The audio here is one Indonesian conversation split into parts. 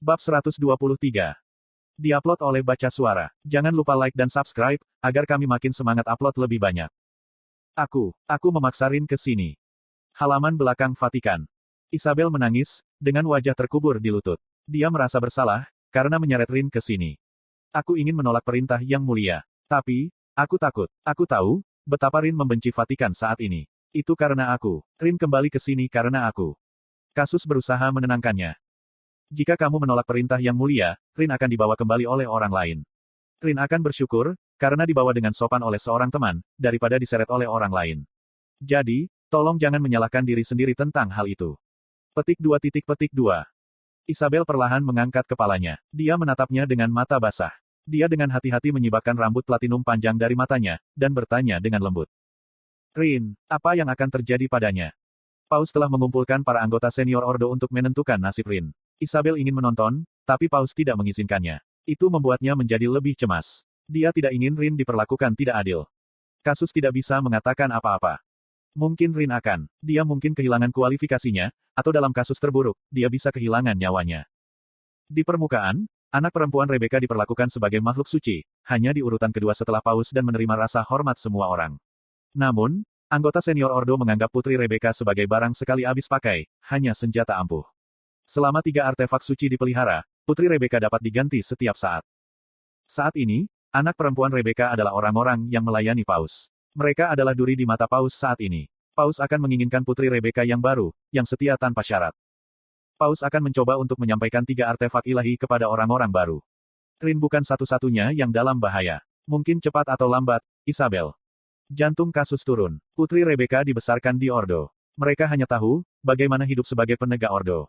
Bab 123. Diupload oleh Baca Suara. Jangan lupa like dan subscribe, agar kami makin semangat upload lebih banyak. Aku memaksa Rin ke sini. Halaman belakang Vatikan. Isabel menangis, dengan wajah terkubur di lutut. Dia merasa bersalah, karena menyeret Rin ke sini. Aku ingin menolak perintah yang mulia. Tapi, aku takut. Aku tahu, betapa Rin membenci Vatikan saat ini. Itu karena aku. Rin kembali ke sini karena aku. Kasus berusaha menenangkannya. Jika kamu menolak perintah yang mulia, Rin akan dibawa kembali oleh orang lain. Rin akan bersyukur, karena dibawa dengan sopan oleh seorang teman, daripada diseret oleh orang lain. Jadi, tolong jangan menyalahkan diri sendiri tentang hal itu. Petik 2. Isabel perlahan mengangkat kepalanya. Dia menatapnya dengan mata basah. Dia dengan hati-hati menyibakkan rambut platinum panjang dari matanya, dan bertanya dengan lembut. Rin, apa yang akan terjadi padanya? Paus telah mengumpulkan para anggota senior Ordo untuk menentukan nasib Rin. Isabel ingin menonton, tapi Paus tidak mengizinkannya. Itu membuatnya menjadi lebih cemas. Dia tidak ingin Rin diperlakukan tidak adil. Kasus tidak bisa mengatakan apa-apa. Mungkin Rin dia mungkin kehilangan kualifikasinya, atau dalam kasus terburuk, dia bisa kehilangan nyawanya. Di permukaan, anak perempuan Rebecca diperlakukan sebagai makhluk suci, hanya di urutan kedua setelah Paus dan menerima rasa hormat semua orang. Namun, anggota senior Ordo menganggap Putri Rebecca sebagai barang sekali habis pakai, hanya senjata ampuh. Selama 3 artefak suci dipelihara, Putri Rebecca dapat diganti setiap saat. Saat ini, anak perempuan Rebecca adalah orang-orang yang melayani Paus. Mereka adalah duri di mata Paus saat ini. Paus akan menginginkan Putri Rebecca yang baru, yang setia tanpa syarat. Paus akan mencoba untuk menyampaikan 3 artefak ilahi kepada orang-orang baru. Rin bukan satu-satunya yang dalam bahaya. Mungkin cepat atau lambat, Isabel. Jantung kasus turun. Putri Rebecca dibesarkan di Ordo. Mereka hanya tahu, bagaimana hidup sebagai penegak Ordo.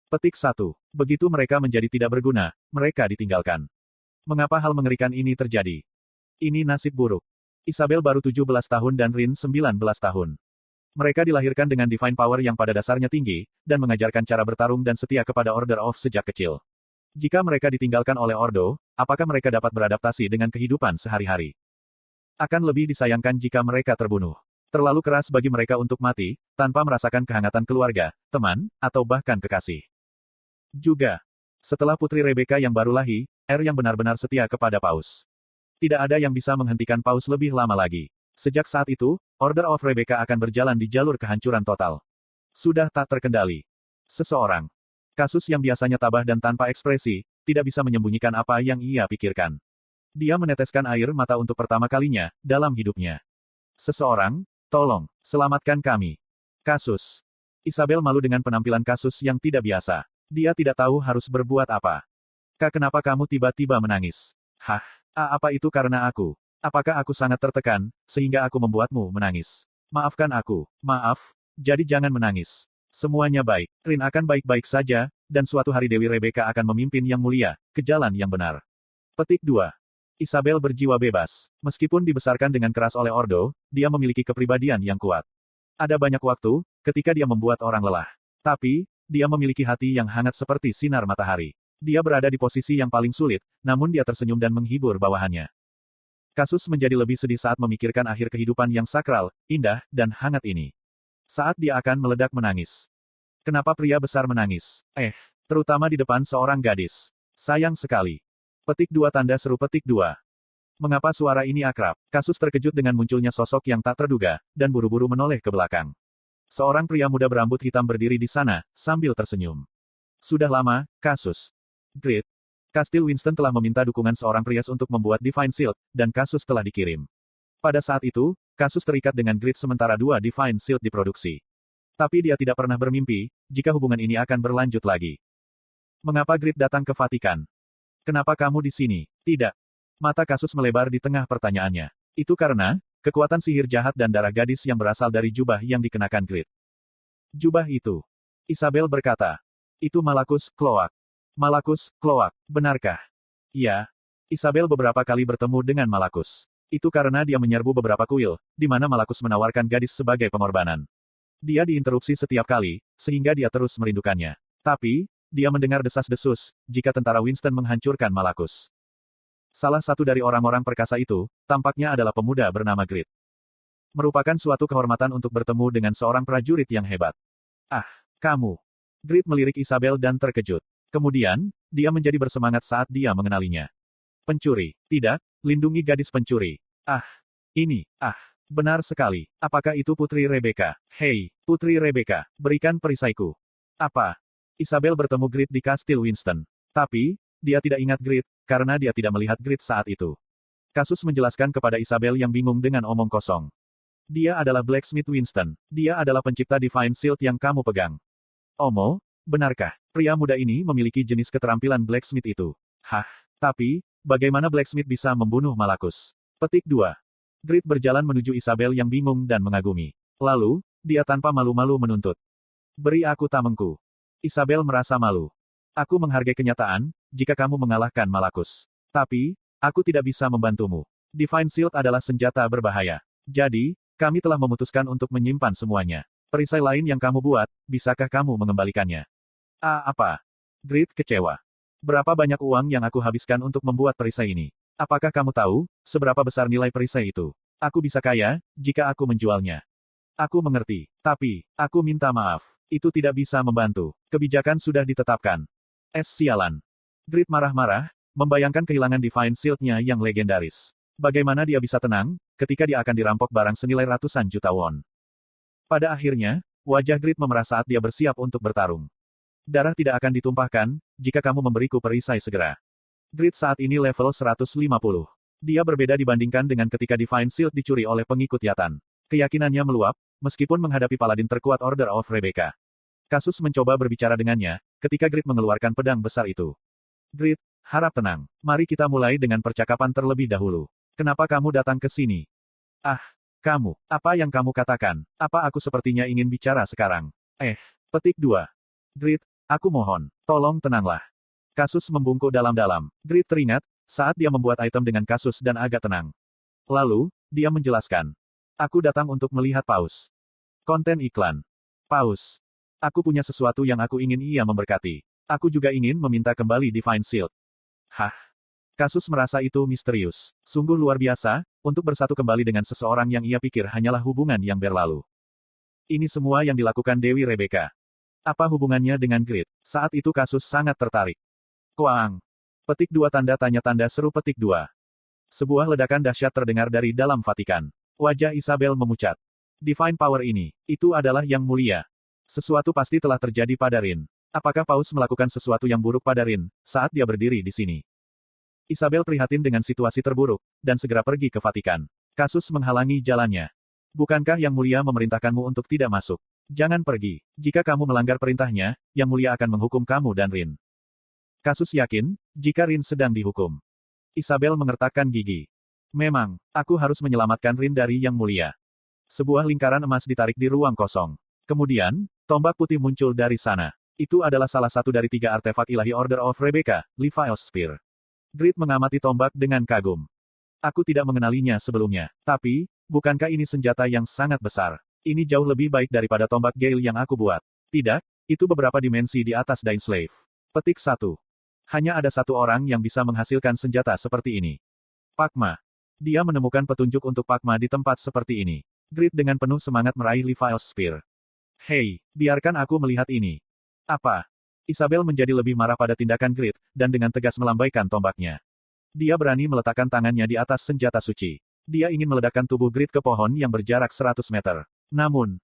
Petik 1. Begitu mereka menjadi tidak berguna, mereka ditinggalkan. Mengapa hal mengerikan ini terjadi? Ini nasib buruk. Isabel baru 17 tahun dan Rin 19 tahun. Mereka dilahirkan dengan divine power yang pada dasarnya tinggi, dan mengajarkan cara bertarung dan setia kepada Order of sejak kecil. Jika mereka ditinggalkan oleh Ordo, apakah mereka dapat beradaptasi dengan kehidupan sehari-hari? Akan lebih disayangkan jika mereka terbunuh. Terlalu keras bagi mereka untuk mati, tanpa merasakan kehangatan keluarga, teman, atau bahkan kekasih. Juga, setelah Putri Rebecca yang baru lahir, yang benar-benar setia kepada Paus. Tidak ada yang bisa menghentikan Paus lebih lama lagi. Sejak saat itu, Order of Rebecca akan berjalan di jalur kehancuran total. Sudah tak terkendali. Seseorang. Kasus yang biasanya tabah dan tanpa ekspresi, tidak bisa menyembunyikan apa yang ia pikirkan. Dia meneteskan air mata untuk pertama kalinya, dalam hidupnya. Seseorang, tolong, selamatkan kami. Kasus. Isabel malu dengan penampilan kasus yang tidak biasa. Dia tidak tahu harus berbuat apa. Kenapa kamu tiba-tiba menangis? Hah? Apa itu karena aku? Apakah aku sangat tertekan, sehingga aku membuatmu menangis? Maafkan aku. Maaf, jadi jangan menangis. Semuanya baik. Rin akan baik-baik saja, dan suatu hari Dewi Rebecca akan memimpin yang mulia, ke jalan yang benar. Petik 2. Isabel berjiwa bebas. Meskipun dibesarkan dengan keras oleh Ordo, dia memiliki kepribadian yang kuat. Ada banyak waktu, ketika dia membuat orang lelah. Tapi, dia memiliki hati yang hangat seperti sinar matahari. Dia berada di posisi yang paling sulit, namun dia tersenyum dan menghibur bawahannya. Kasus menjadi lebih sedih saat memikirkan akhir kehidupan yang sakral, indah, dan hangat ini. Saat dia akan meledak menangis. Kenapa pria besar menangis? Terutama di depan seorang gadis. Sayang sekali. Petik 2 tanda seru petik 2. Mengapa suara ini akrab? Kasus terkejut dengan munculnya sosok yang tak terduga, dan buru-buru menoleh ke belakang. Seorang pria muda berambut hitam berdiri di sana, sambil tersenyum. Sudah lama, Kasus. Grid. Kastil Winston telah meminta dukungan seorang prias untuk membuat Divine Shield, dan Kasus telah dikirim. Pada saat itu, Kasus terikat dengan Grid sementara 2 Divine Shield diproduksi. Tapi dia tidak pernah bermimpi, jika hubungan ini akan berlanjut lagi. Mengapa Grid datang ke Vatikan? Kenapa kamu di sini? Tidak. Mata Kasus melebar di tengah pertanyaannya. Itu karena, kekuatan sihir jahat dan darah gadis yang berasal dari jubah yang dikenakan Grid. Jubah itu. Isabel berkata. Itu Malakus, Cloak. Malakus, Cloak, benarkah? Ya. Isabel beberapa kali bertemu dengan Malakus. Itu karena dia menyerbu beberapa kuil, di mana Malakus menawarkan gadis sebagai pengorbanan. Dia diinterupsi setiap kali, sehingga dia terus merindukannya. Tapi, dia mendengar desas-desus, jika tentara Winston menghancurkan Malakus. Salah satu dari orang-orang perkasa itu, tampaknya adalah pemuda bernama Grid. Merupakan suatu kehormatan untuk bertemu dengan seorang prajurit yang hebat. Kamu. Grid melirik Isabel dan terkejut. Kemudian, dia menjadi bersemangat saat dia mengenalinya. Pencuri. Tidak, lindungi gadis pencuri. Benar sekali. Apakah itu Putri Rebecca? Hei, Putri Rebecca, berikan perisaiku. Apa? Isabel bertemu Grit di Kastil Winston. Tapi, dia tidak ingat Grit, karena dia tidak melihat Grit saat itu. Kasus menjelaskan kepada Isabel yang bingung dengan omong kosong. Dia adalah Blacksmith Winston. Dia adalah pencipta Divine Shield yang kamu pegang. Omo, benarkah? Pria muda ini memiliki jenis keterampilan Blacksmith itu. Tapi, bagaimana Blacksmith bisa membunuh Malakus? Petik 2. Grit berjalan menuju Isabel yang bingung dan mengagumi. Lalu, dia tanpa malu-malu menuntut. Beri aku tamengku. Isabel merasa malu. Aku menghargai kenyataan, jika kamu mengalahkan Malakus. Tapi, aku tidak bisa membantumu. Divine Shield adalah senjata berbahaya. Jadi, kami telah memutuskan untuk menyimpan semuanya. Perisai lain yang kamu buat, bisakah kamu mengembalikannya? Apa? Grit kecewa. Berapa banyak uang yang aku habiskan untuk membuat perisai ini? Apakah kamu tahu, seberapa besar nilai perisai itu? Aku bisa kaya, jika aku menjualnya. Aku mengerti. Tapi, aku minta maaf. Itu tidak bisa membantu. Kebijakan sudah ditetapkan. Sialan. Grit marah-marah, membayangkan kehilangan Divine Shield-nya yang legendaris. Bagaimana dia bisa tenang, ketika dia akan dirampok barang senilai ratusan juta won. Pada akhirnya, wajah Grit memerah saat dia bersiap untuk bertarung. Darah tidak akan ditumpahkan, jika kamu memberiku perisai segera. Grit saat ini level 150. Dia berbeda dibandingkan dengan ketika Divine Shield dicuri oleh pengikut Yatan. Keyakinannya meluap, meskipun menghadapi paladin terkuat Order of Rebecca. Kasus mencoba berbicara dengannya, ketika Grit mengeluarkan pedang besar itu. Grit, harap tenang. Mari kita mulai dengan percakapan terlebih dahulu. Kenapa kamu datang ke sini? Kamu. Apa yang kamu katakan? Apa aku sepertinya ingin bicara sekarang? Petik 2. Grit, aku mohon, tolong tenanglah. Kasus membungkuk dalam-dalam. Grit teringat, saat dia membuat item dengan Kasus dan agak tenang. Lalu, dia menjelaskan. Aku datang untuk melihat Paus. Konten iklan. Paus. Aku punya sesuatu yang aku ingin ia memberkati. Aku juga ingin meminta kembali Divine Shield. Kasus merasa itu misterius. Sungguh luar biasa, untuk bersatu kembali dengan seseorang yang ia pikir hanyalah hubungan yang berlalu. Ini semua yang dilakukan Dewi Rebecca. Apa hubungannya dengan Grit? Saat itu Kasus sangat tertarik. Kuang. Petik 2 tanda tanya tanda seru petik 2. Sebuah ledakan dahsyat terdengar dari dalam Vatikan. Wajah Isabel memucat. Divine Power ini, itu adalah yang mulia. Sesuatu pasti telah terjadi pada Rin. Apakah Paus melakukan sesuatu yang buruk pada Rin, saat dia berdiri di sini? Isabel prihatin dengan situasi terburuk, dan segera pergi ke Vatikan. Kasus menghalangi jalannya. Bukankah Yang Mulia memerintahkanmu untuk tidak masuk? Jangan pergi. Jika kamu melanggar perintahnya, Yang Mulia akan menghukum kamu dan Rin. Kasus yakin, jika Rin sedang dihukum. Isabel mengertakkan gigi. Memang, aku harus menyelamatkan Rin dari Yang Mulia. Sebuah lingkaran emas ditarik di ruang kosong. Kemudian, tombak putih muncul dari sana. Itu adalah salah satu dari 3 artefak ilahi Order of Rebecca, Levi's Spear. Grit mengamati tombak dengan kagum. Aku tidak mengenalinya sebelumnya. Tapi, bukankah ini senjata yang sangat besar? Ini jauh lebih baik daripada tombak Gale yang aku buat. Tidak, itu beberapa dimensi di atas Dainslave. Petik 1. Hanya ada satu orang yang bisa menghasilkan senjata seperti ini. Pakma. Dia menemukan petunjuk untuk Pakma di tempat seperti ini. Grit dengan penuh semangat meraih Levi's Spear. Hei, biarkan aku melihat ini. Apa? Isabel menjadi lebih marah pada tindakan Grit, dan dengan tegas melambaikan tombaknya. Dia berani meletakkan tangannya di atas senjata suci. Dia ingin meledakkan tubuh Grit ke pohon yang berjarak 100 meter. Namun,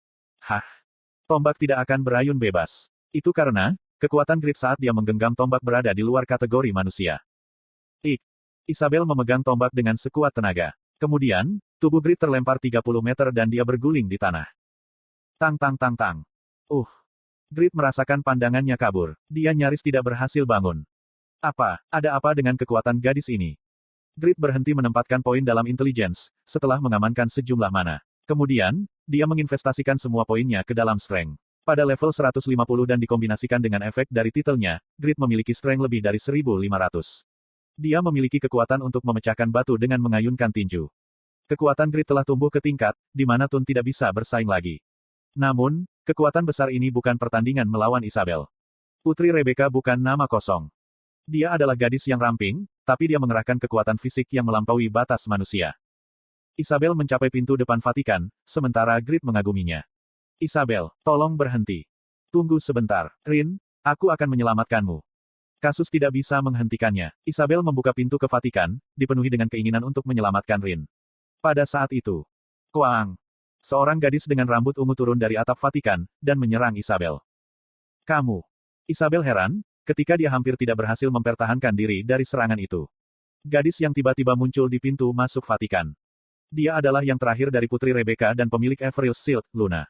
tombak tidak akan berayun bebas. Itu karena, kekuatan Grit saat dia menggenggam tombak berada di luar kategori manusia. Isabel memegang tombak dengan sekuat tenaga. Kemudian, tubuh Grit terlempar 30 meter dan dia berguling di tanah. Tang tang tang tang. Grit merasakan pandangannya kabur. Dia nyaris tidak berhasil bangun. Ada apa dengan kekuatan gadis ini? Grit berhenti menempatkan poin dalam intelligence, setelah mengamankan sejumlah mana. Kemudian, dia menginvestasikan semua poinnya ke dalam strength. Pada level 150 dan dikombinasikan dengan efek dari titelnya, Grit memiliki strength lebih dari 1500. Dia memiliki kekuatan untuk memecahkan batu dengan mengayunkan tinju. Kekuatan Grit telah tumbuh ke tingkat, di mana Tun tidak bisa bersaing lagi. Namun, kekuatan besar ini bukan pertandingan melawan Isabel. Putri Rebecca bukan nama kosong. Dia adalah gadis yang ramping, tapi dia mengerahkan kekuatan fisik yang melampaui batas manusia. Isabel mencapai pintu depan Vatikan, sementara Grit mengaguminya. Isabel, tolong berhenti. Tunggu sebentar. Rin, aku akan menyelamatkanmu. Kasus tidak bisa menghentikannya. Isabel membuka pintu ke Vatikan, dipenuhi dengan keinginan untuk menyelamatkan Rin. Pada saat itu, Kuang, seorang gadis dengan rambut ungu turun dari atap Vatikan, dan menyerang Isabel. Kamu. Isabel heran, ketika dia hampir tidak berhasil mempertahankan diri dari serangan itu. Gadis yang tiba-tiba muncul di pintu masuk Vatikan. Dia adalah yang terakhir dari Putri Rebecca dan pemilik Averil's Shield, Luna.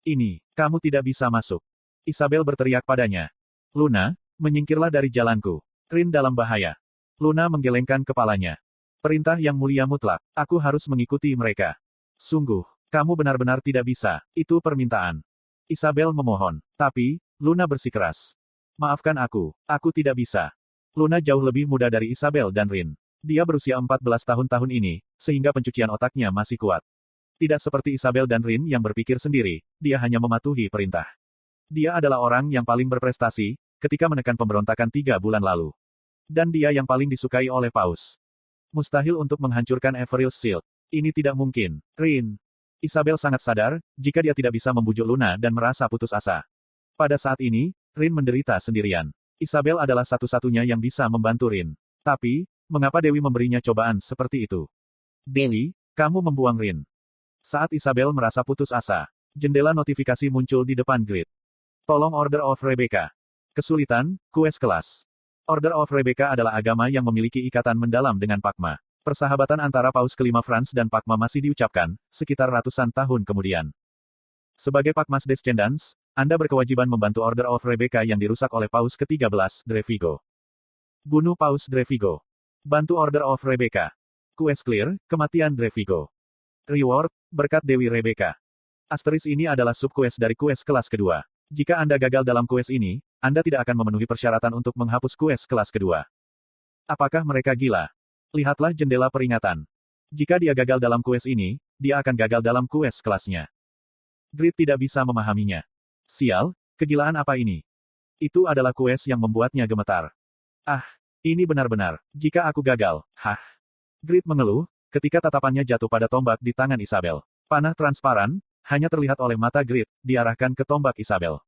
Ini, kamu tidak bisa masuk. Isabel berteriak padanya. Luna, menyingkirlah dari jalanku. Rin dalam bahaya. Luna menggelengkan kepalanya. Perintah yang mulia mutlak. Aku harus mengikuti mereka. Sungguh, kamu benar-benar tidak bisa. Itu permintaan. Isabel memohon. Tapi, Luna bersikeras. Maafkan aku tidak bisa. Luna jauh lebih muda dari Isabel dan Rin. Dia berusia 14 tahun ini, sehingga pencucian otaknya masih kuat. Tidak seperti Isabel dan Rin yang berpikir sendiri, dia hanya mematuhi perintah. Dia adalah orang yang paling berprestasi, ketika menekan pemberontakan 3 bulan lalu. Dan dia yang paling disukai oleh Paus. Mustahil untuk menghancurkan Averil's Shield. Ini tidak mungkin. Rin. Isabel sangat sadar, jika dia tidak bisa membujuk Luna dan merasa putus asa. Pada saat ini, Rin menderita sendirian. Isabel adalah satu-satunya yang bisa membantu Rin. Tapi, mengapa Dewi memberinya cobaan seperti itu? Dewi, kamu membuang Rin. Saat Isabel merasa putus asa, jendela notifikasi muncul di depan grid. Tolong Order of Rebecca. Kesulitan, quest kelas. Order of Rebecca adalah agama yang memiliki ikatan mendalam dengan Pakma. Persahabatan antara Paus kelima Franz dan Pakma masih diucapkan, sekitar ratusan tahun kemudian. Sebagai Pakmas Descendants, Anda berkewajiban membantu Order of Rebecca yang dirusak oleh Paus ke-13, Drevigo. Bunuh Paus Drevigo. Bantu Order of Rebecca. Quest clear, kematian Drevigo. Reward, berkat Dewi Rebecca. Asteris ini adalah subquest dari quest kelas kedua. Jika Anda gagal dalam quest ini, Anda tidak akan memenuhi persyaratan untuk menghapus quest kelas kedua. Apakah mereka gila? Lihatlah jendela peringatan. Jika dia gagal dalam quest ini, dia akan gagal dalam quest kelasnya. Grid tidak bisa memahaminya. Sial, kegilaan apa ini? Itu adalah quest yang membuatnya gemetar. Ah, ini benar-benar, jika aku gagal, Grid mengeluh, ketika tatapannya jatuh pada tombak di tangan Isabel. Panah transparan, hanya terlihat oleh mata Grid, diarahkan ke tombak Isabel.